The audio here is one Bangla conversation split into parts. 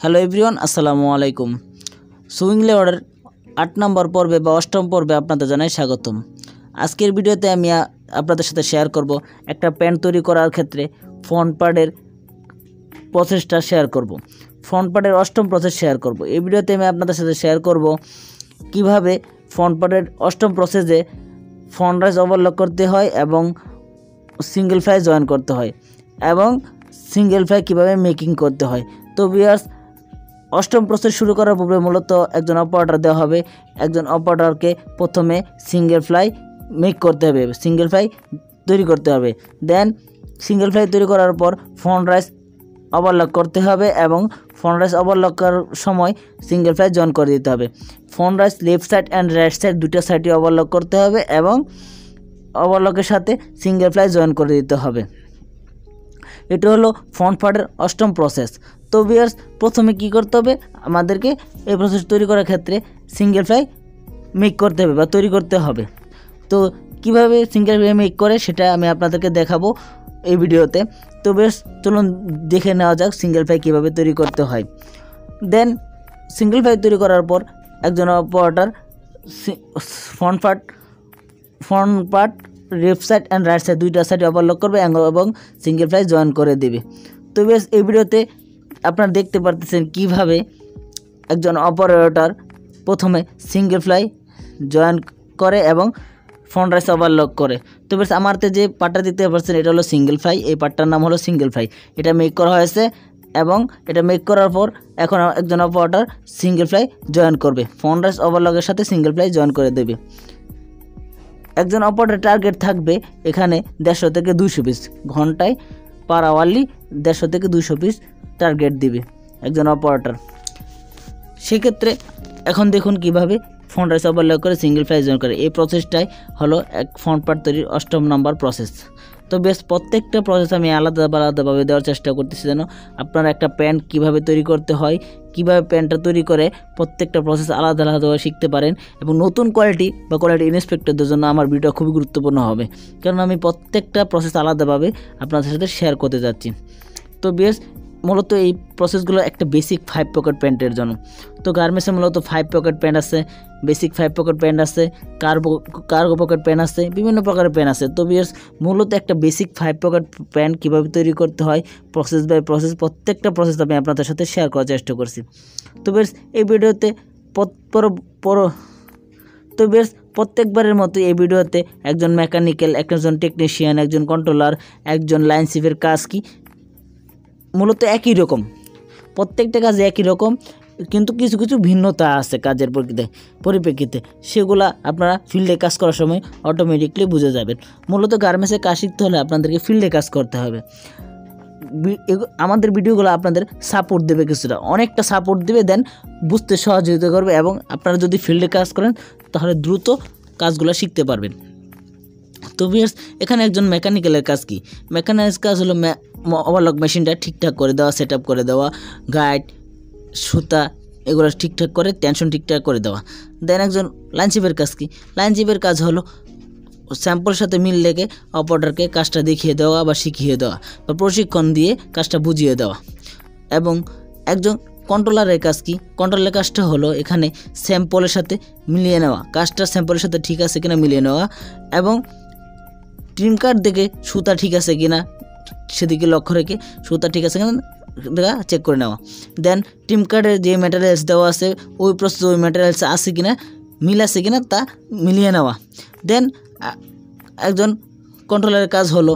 হ্যালো এভরিওয়ান, আসসালামু আলাইকুম। সুইং লেয়ারের 8 নম্বর পর্বে বা 8ম পর্বে আপনাদের জানাই স্বাগতম। আজকের ভিডিওতে আমি আপনাদের সাথে শেয়ার করব একটা প্যান্ট তৈরি করার ক্ষেত্রে ফ্রন্ট পার্টের প্রসেসটা শেয়ার করব। ফ্রন্ট পার্টের 8ম প্রসেস শেয়ার করব। এই ভিডিওতে আমি আপনাদের সাথে শেয়ার করব কিভাবে ফ্রন্ট পার্টের 8ম প্রসেসে ফ্রন্ট রাইজ ওভারলক করতে হয় এবং সিঙ্গেল ফ্লাই জয়েন করতে হয় এবং সিঙ্গেল ফ্লাই কীভাবে মেকিং করতে হয়। তো ভিউয়ার্স, 8ম প্রসেস শুরু করার পূর্বে মূলত একজন অপারেটর দেওয়া হবে। একজন অপারেটরকে প্রথমে সিঙ্গেল ফ্লাই মেক করতে হবে, সিঙ্গেল ফ্লাই তৈরি করতে হবে। দেন সিঙ্গেল ফ্লাই তৈরি করার পর ফ্রন্ট রাইজ ওভারলক করতে হবে এবং ফ্রন্ট রাইজ ওভারলক করার সময় সিঙ্গেল ফ্লাই জয়েন করে দিতে হবে। Front rise left side and right side দুটো সাইডে ওভারলক করতে হবে এবং ওভারলকের সাথে সিঙ্গেল ফ্লাই জয়েন করে দিতে হবে। এটা হলো ফ্রন্ট পার্টের 8ম প্রসেস। তো ভিউয়ার্স, প্রথমে কি করতে হবে, আমাদেরকে এই প্রসেস তৈরি করার ক্ষেত্রে সিঙ্গেল ফ্লাই মেক করতে হবে বা তৈরি করতে হবে। তো কিভাবে সিঙ্গেল ফ্লাই মেক করে সেটা আমি আপনাদেরকে দেখাবো এই ভিডিওতে। তো বেশ, চলুন দেখে নেওয়া যাক সিঙ্গেল ফ্লাই কীভাবে তৈরি করতে হয়। দেন সিঙ্গেল ফ্লাই তৈরি করার পর একজন operator front part left side and right side দুইটা সাইড ওভারলক করবে এবং সিঙ্গেল ফ্লাই জয়েন করে দেবে। তো বেশ, এই ভিডিওতে আপনারা দেখতে পারতেছেন কিভাবে একজন অপারেটর প্রথমে সিঙ্গেল ফ্লাই জয়েন করে এবং ফ্রন্ট রাইজ ওভারলক করে। তো বেশ, আমারতে যে পার্টটা দেখতে পাচ্ছেন এটা হলো সিঙ্গেল ফ্লাই। এই পার্টটার নাম হলো সিঙ্গেল ফ্লাই। এটা মেক করা হয়েছে এবং এটা মেক করার পর এখন একজন অপারেটর সিঙ্গেল ফ্লাই জয়েন করবে, ফ্রন্ট রাইজ ওভারলকের সাথে সিঙ্গেল ফ্লাই জয়েন করে দেবে। একজন অপারেটর টার্গেট থাকবে এখানে 150 থেকে 200 পিস, ঘন্টায় পার আওয়ারলি 150 থেকে 200 পিস টার্গেট দিবে একজন অপারেটর। সেক্ষেত্রে এখন দেখুন কিভাবে ফ্রন্ট রাইজ ওভারলক করে সিঙ্গেল ফ্লাই জয়েন করে। এই প্রসেসটাই হলো এক ফ্রন্ট পার্ট তৈরির 8ম নম্বর প্রসেস। তো বেশ, প্রত্যেকটা প্রসেস আমি আলাদাভাবে দেওয়ার চেষ্টা করতেছি যেন আপনারা একটা প্যান্ট কীভাবে তৈরি করতে হয়, কীভাবে প্যান্টটা তৈরি করে প্রত্যেকটা প্রসেস আলাদাভাবে শিখতে পারেন। এবং নতুন কোয়ালিটি ইন্সপেক্টরদের জন্য আমার ভিডিও খুবই গুরুত্বপূর্ণ হবে, কারণ আমি প্রত্যেকটা প্রসেস আলাদাভাবে আপনাদের সাথে শেয়ার করতে যাচ্ছি। তো বেশ, মূলত এই প্রসেসগুলো একটা বেসিক 5 পকেট প্যান্টের জন্য। তো গার্মেন্টসে মূলত 5 পকেট প্যান্ট আছে, বেসিক 5 পকেট প্যান্ট আছে, কার্গো পকেট প্যান্ট আছে, বিভিন্ন প্রকারের প্যান্ট আছে। তো বিয়ার্স, মূলত একটা বেসিক 5 পকেট প্যান্ট কীভাবে তৈরি করতে হয় প্রসেস বাই প্রসেস প্রত্যেকটা প্রসেস আমি আপনাদের সাথে শেয়ার করার চেষ্টা করছি। তো বিয়ার্স, এই ভিডিওতে প্রত্যেকবারের মতো এই ভিডিওতে একজন মেকানিক্যাল, একজন টেকনিশিয়ান, একজন কন্ট্রোলার, একজন লাইন শিপের কাজ কি মূলত একই রকম, প্রত্যেকটা কাজ একই রকম, কিন্তু কিছু কিছু ভিন্নতা আছে কাজের পরিপ্রেক্ষিতে। সেগুলা আপনারা ফিল্ডে কাজ করার সময় অটোমেটিকলি বুঝে যাবেন। মূলত গার্মেন্টসে কাজ শিখতে হলে আপনাদেরকে ফিল্ডে কাজ করতে হবে। আমাদের ভিডিওগুলো আপনাদের সাপোর্ট দেবে, কিছুটা অনেকটা সাপোর্ট দেবে, দেন বুঝতে সহযোগিতা করবে এবং আপনারা যদি ফিল্ডে কাজ করেন তাহলে দ্রুত কাজগুলো শিখতে পারবেন। তো ভিউয়ার্স, এখানে একজন মেকানিক্যালের কাজ কি, মেকানিক্যাল কাজ হলো ওভারলক মেশিনটা ঠিকঠাক করে দেওয়া, সেট আপ করে দেওয়া, গাইড, সুতা এগুলো ঠিকঠাক করে, টেনশন ঠিকঠাক করে দেওয়া। দেন একজন লাইন শিপের কাজ কি, লাইন শিপের কাজ হলো স্যাম্পলের সাথে মিল রেখে অপারেটরকে কাজটা দেখিয়ে দেওয়া বা শিখিয়ে দেওয়া বা প্রশিক্ষণ দিয়ে কাজটা বুঝিয়ে দেওয়া। এবং একজন কন্ট্রোলারের কাজ কি, কন্ট্রোলারের কাজটা হলো এখানে স্যাম্পলের সাথে মিলিয়ে নেওয়া, কাজটা স্যাম্পলের সাথে ঠিক আছে কিনা মিলিয়ে নেওয়া এবং ট্রিম কাট দেখে সুতা ঠিক আছে কিনা সেদিকে লক্ষ্য রেখে সুতা ঠিক আছে কিনা চেক করে নেওয়া। দেন ট্রিম কার্ডের যে ম্যাটেরিয়ালস দেওয়া আছে ওই প্রসেস ওই ম্যাটেরিয়ালস আছে কিনা, মিল আছে কিনা তা মিলিয়ে নেওয়া। দেন একজন কন্ট্রোলারের কাজ হলো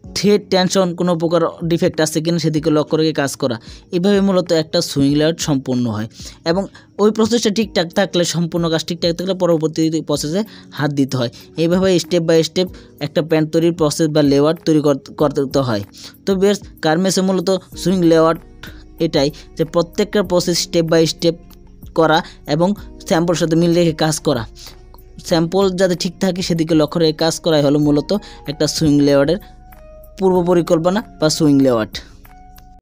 থ্রেড, টেনশন, কোনো প্রকার ডিফেক্ট আছে কিনা সেদিকে লক্ষ্য রেখে কাজ করা। এইভাবে মূলত একটা সুইং লেআউট সম্পূর্ণ হয় এবং ওই প্রসেসটা ঠিকঠাক থাকলে, সম্পূর্ণ কাজ ঠিকঠাক থাকলে পরবর্তী প্রসেসে হাত দিতে হয়। এইভাবে স্টেপ বাই স্টেপ একটা প্যান্ট তৈরির প্রসেস বা লেআউট তৈরি করতে হয়। তো বেশ, গার্মেন্টসে মূলত সুইং লেআউট এটাই যে প্রত্যেকটা প্রসেস স্টেপ বাই স্টেপ করা এবং স্যাম্পলের সাথে মিল রেখে কাজ করা, স্যাম্পল যাতে ঠিক থাকে সেদিকে লক্ষ্য রেখে কাজ করাই হলো মূলত একটা সুইং লেআউটের পূর্ব পরিকল্পনা বা সুইং লেআউট।